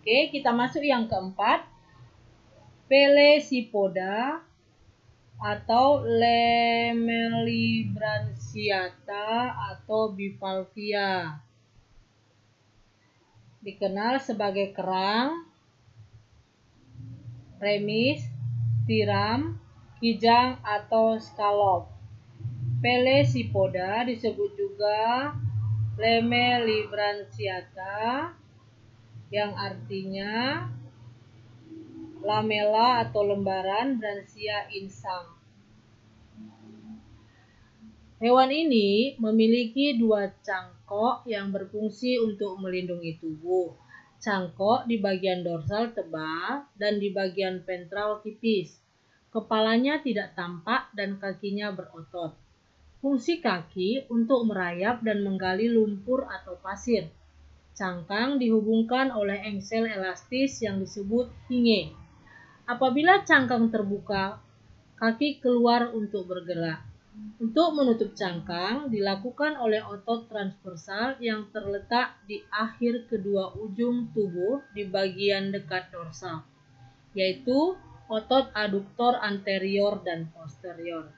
Oke, kita masuk yang keempat. Pelesipoda atau Lamellibranchiata atau bivalvia. Dikenal sebagai kerang, remis, tiram, kijang atau scallop. Pelesipoda disebut juga Lamellibranchiata yang artinya lamela atau lembaran, branchia insang. Hewan ini memiliki dua cangkok yang berfungsi untuk melindungi tubuh. Cangkok di bagian dorsal tebal dan di bagian ventral tipis. Kepalanya tidak tampak dan kakinya berotot. Fungsi kaki untuk merayap dan menggali lumpur atau pasir. Cangkang dihubungkan oleh engsel elastis yang disebut hinge. Apabila cangkang terbuka, kaki keluar untuk bergerak. Untuk menutup cangkang dilakukan oleh otot transversal yang terletak di akhir kedua ujung tubuh di bagian dekat dorsal, yaitu otot aduktor anterior dan posterior.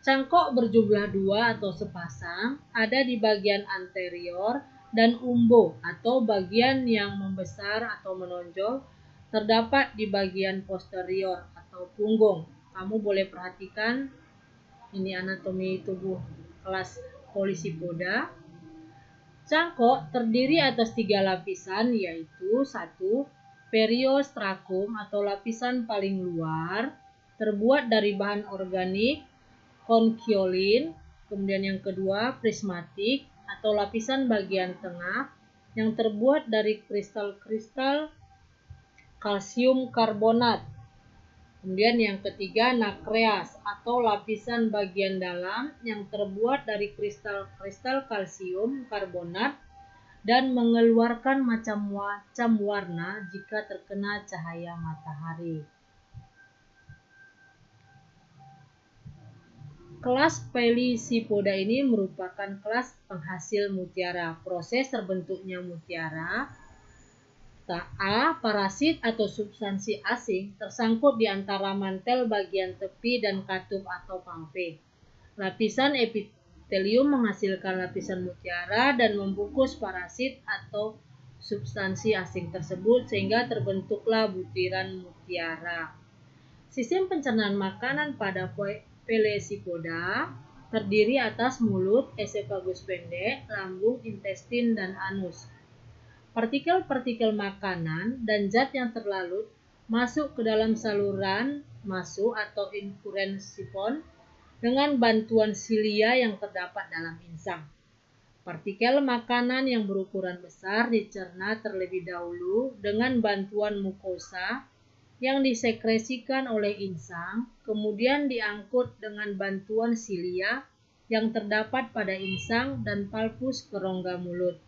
Cangkok berjumlah 2 atau sepasang, ada di bagian anterior, dan umbo atau bagian yang membesar atau menonjol terdapat di bagian posterior atau punggung. Kamu boleh perhatikan ini anatomi tubuh kelas Polisipoda. Cangkok terdiri atas 3 lapisan, yaitu 1. Periostrakum atau lapisan paling luar terbuat dari bahan organik konkiolin. Kemudian yang kedua, prismatik atau lapisan bagian tengah yang terbuat dari kristal-kristal kalsium karbonat. Kemudian yang ketiga, nakreas atau lapisan bagian dalam yang terbuat dari kristal-kristal kalsium karbonat dan mengeluarkan macam-macam warna jika terkena cahaya matahari. Kelas Pelisipoda ini merupakan kelas penghasil mutiara. Proses terbentuknya mutiara A. Parasit atau substansi asing tersangkut di antara mantel bagian tepi dan katup atau palpe. Lapisan epitelium menghasilkan lapisan mutiara dan membungkus parasit atau substansi asing tersebut sehingga terbentuklah butiran mutiara. Sistem pencernaan makanan pada Pelesipoda terdiri atas mulut, esofagus pendek, lambung, intestin, dan anus. Partikel-partikel makanan dan zat yang terlalut masuk ke dalam saluran masuk atau influent sifon dengan bantuan silia yang terdapat dalam insang. Partikel makanan yang berukuran besar dicerna terlebih dahulu dengan bantuan mukosa yang disekresikan oleh insang, kemudian diangkut dengan bantuan silia yang terdapat pada insang dan palpus ke rongga mulut.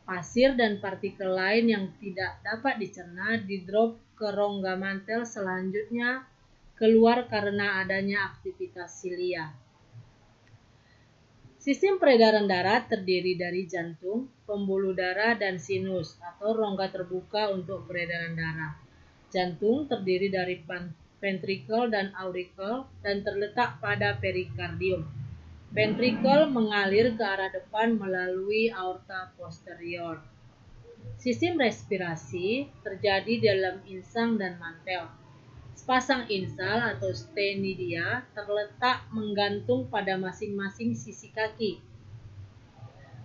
Pasir dan partikel lain yang tidak dapat dicerna didrop ke rongga mantel selanjutnya keluar karena adanya aktivitas silia. Sistem peredaran darah terdiri dari jantung, pembuluh darah, dan sinus atau rongga terbuka untuk peredaran darah. Jantung terdiri dari ventrikel dan auricle dan terletak pada perikardium. Ventrikel mengalir ke arah depan melalui aorta posterior. Sistem respirasi terjadi dalam insang dan mantel. Sepasang insal atau stenidia terletak menggantung pada masing-masing sisi kaki.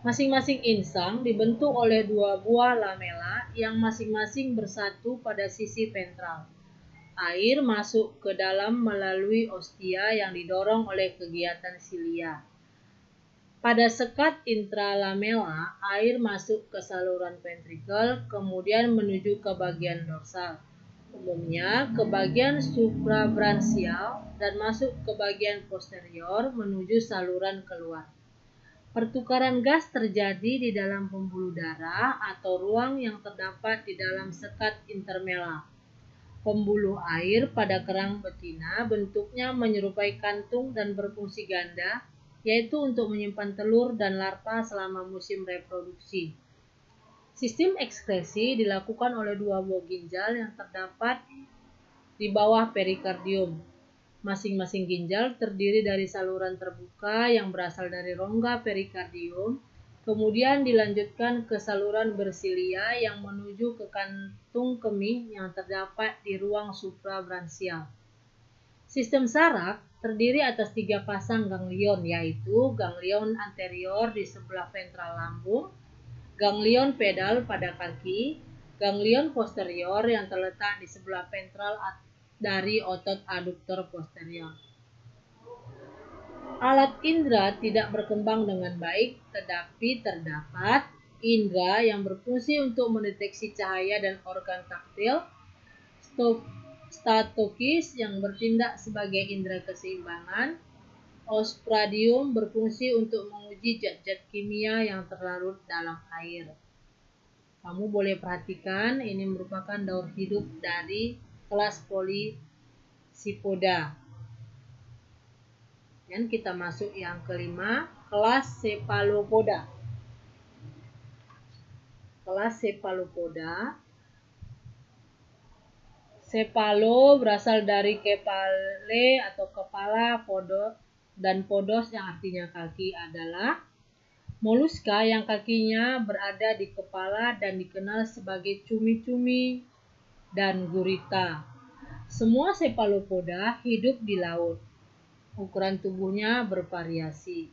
Masing-masing insang dibentuk oleh 2 buah lamela yang masing-masing bersatu pada sisi ventral. Air masuk ke dalam melalui ostia yang didorong oleh kegiatan silia. Pada sekat intralamela, air masuk ke saluran ventrikel, kemudian menuju ke bagian dorsal, umumnya ke bagian suprabranchial, dan masuk ke bagian posterior menuju saluran keluar. Pertukaran gas terjadi di dalam pembuluh darah atau ruang yang terdapat di dalam sekat intermela. Pembuluh air pada kerang betina bentuknya menyerupai kantung dan berfungsi ganda, yaitu untuk menyimpan telur dan larva selama musim reproduksi. Sistem ekskresi dilakukan oleh dua buah ginjal yang terdapat di bawah perikardium. Masing-masing ginjal terdiri dari saluran terbuka yang berasal dari rongga perikardium, kemudian dilanjutkan ke saluran bersilia yang menuju ke kantung kemih yang terdapat di ruang suprabransial. Sistem saraf terdiri atas 3 pasang ganglion, yaitu ganglion anterior di sebelah ventral lambung, ganglion pedal pada kaki, ganglion posterior yang terletak di sebelah ventral dari otot aduktor posterior. Alat indera tidak berkembang dengan baik, tetapi terdapat indera yang berfungsi untuk mendeteksi cahaya dan organ taktil, statokis yang bertindak sebagai indera keseimbangan, osphradium berfungsi untuk menguji zat-zat kimia yang terlarut dalam air. Kamu boleh perhatikan ini merupakan daur hidup dari kelas Polypsipoda. Dan kita masuk yang kelima, kelas Cephalopoda. Kelas Cephalopoda. Cephalo berasal dari kepale atau kepala, podo dan podos yang artinya kaki adalah moluska yang kakinya berada di kepala dan dikenal sebagai cumi-cumi dan gurita. Semua cephalopoda hidup di laut. Ukuran tubuhnya bervariasi.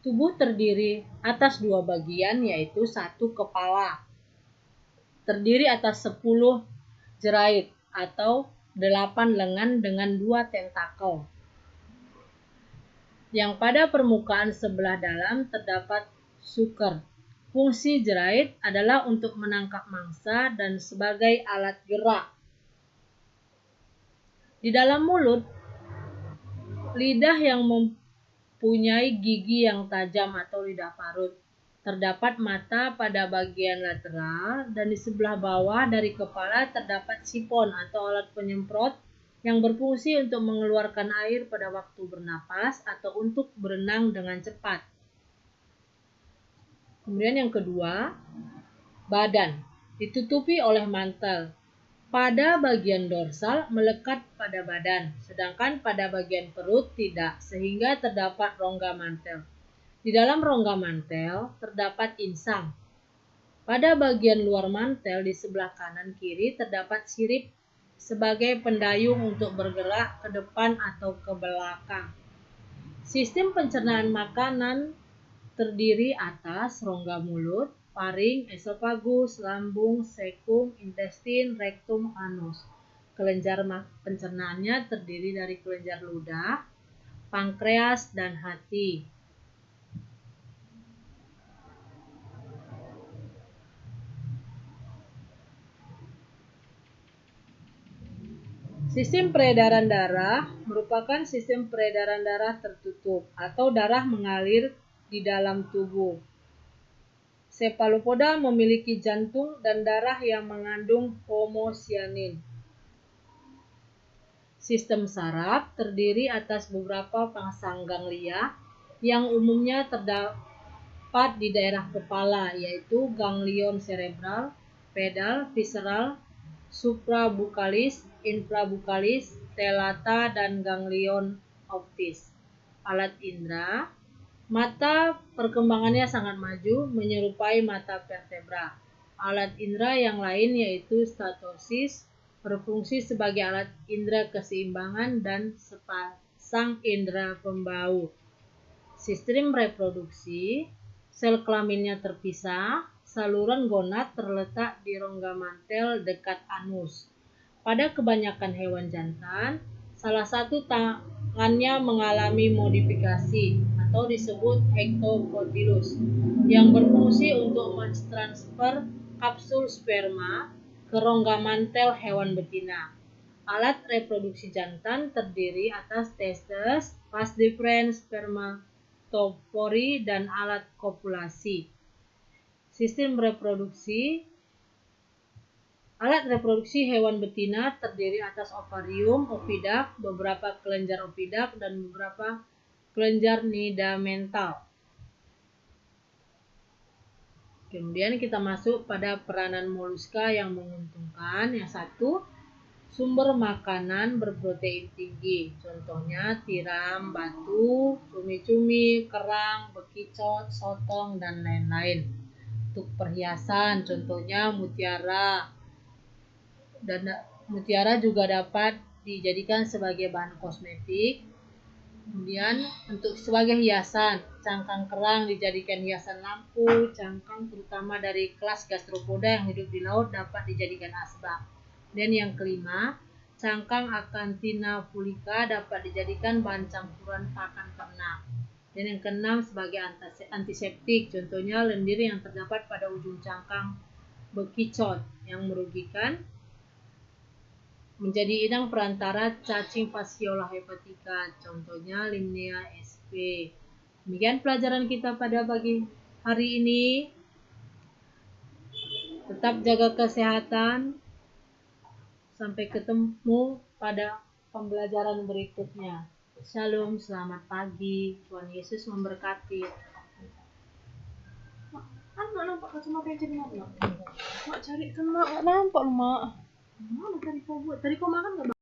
Tubuh terdiri atas 2 bagian, yaitu 1 kepala. Terdiri atas 10 jerait atau 8 lengan dengan 2 tentakel. Yang pada permukaan sebelah dalam terdapat suker. Fungsi jerait adalah untuk menangkap mangsa dan sebagai alat gerak. Di dalam mulut, lidah yang mempunyai gigi yang tajam atau lidah parut. Terdapat mata pada bagian lateral dan di sebelah bawah dari kepala terdapat sifon atau alat penyemprot yang berfungsi untuk mengeluarkan air pada waktu bernapas atau untuk berenang dengan cepat. Kemudian yang kedua, badan ditutupi oleh mantel. Pada bagian dorsal melekat pada badan, sedangkan pada bagian perut tidak, sehingga terdapat rongga mantel. Di dalam rongga mantel terdapat insang. Pada bagian luar mantel di sebelah kanan kiri terdapat sirip sebagai pendayung untuk bergerak ke depan atau ke belakang. Sistem pencernaan makanan terdiri atas rongga mulut, faring, esofagus, lambung, cecum, intestin, rektum, anus. Kelenjar pencernaannya terdiri dari kelenjar ludah, pankreas, dan hati. Sistem peredaran darah merupakan sistem peredaran darah tertutup atau darah mengalir di dalam tubuh. Cephalopoda memiliki jantung dan darah yang mengandung homosyanin. Sistem saraf terdiri atas beberapa pasang ganglia yang umumnya terdapat di daerah kepala, yaitu ganglion cerebral, pedal, visceral, suprabucalis, infrabucalis, telata, dan ganglion optis. Alat indera, mata perkembangannya sangat maju, menyerupai mata vertebra. Alat indera yang lain yaitu statosis, berfungsi sebagai alat indera keseimbangan dan sepasang indera pembau. Sistem reproduksi, sel kelaminnya terpisah, saluran gonad terletak di rongga mantel dekat anus. Pada kebanyakan hewan jantan, salah satu tangannya mengalami modifikasi atau disebut hektopodilus yang berfungsi untuk mentransfer kapsul sperma ke rongga mantel hewan betina. Alat reproduksi jantan terdiri atas testes, vas deferens, spermatopori, dan alat kopulasi. Sistem reproduksi. Alat reproduksi hewan betina terdiri atas ovarium, ovidak, beberapa kelenjar ovidak, dan beberapa kelenjar nidamental. Kemudian kita masuk pada peranan moluska yang menguntungkan. Yang satu, sumber makanan berprotein tinggi. Contohnya tiram, batu, cumi-cumi, kerang, bekicot, sotong, dan lain-lain. Untuk perhiasan, contohnya mutiara. Dan mutiara juga dapat dijadikan sebagai bahan kosmetik. Kemudian untuk sebagai hiasan, cangkang kerang dijadikan hiasan lampu. Cangkang terutama dari kelas gastropoda yang hidup di laut dapat dijadikan asbak. Dan yang kelima, cangkang Acanthina fulica dapat dijadikan bahan campuran pakan ternak. Dan yang keenam, sebagai antiseptik, contohnya lendir yang terdapat pada ujung cangkang bekicot yang merugikan, menjadi inang perantara cacing Fasciola hepatica, contohnya Limnea sp. Demikian pelajaran kita pada pagi hari ini. Tetap jaga kesehatan. Sampai ketemu pada pembelajaran berikutnya. Shalom, selamat pagi. Tuhan Yesus memberkati. Mak, kan nggak nampak kacamata yang jadi mak. Mak cari kan mak nggak nampak loh mak. Mana tadi kau buat? Tadi kau makan nggak?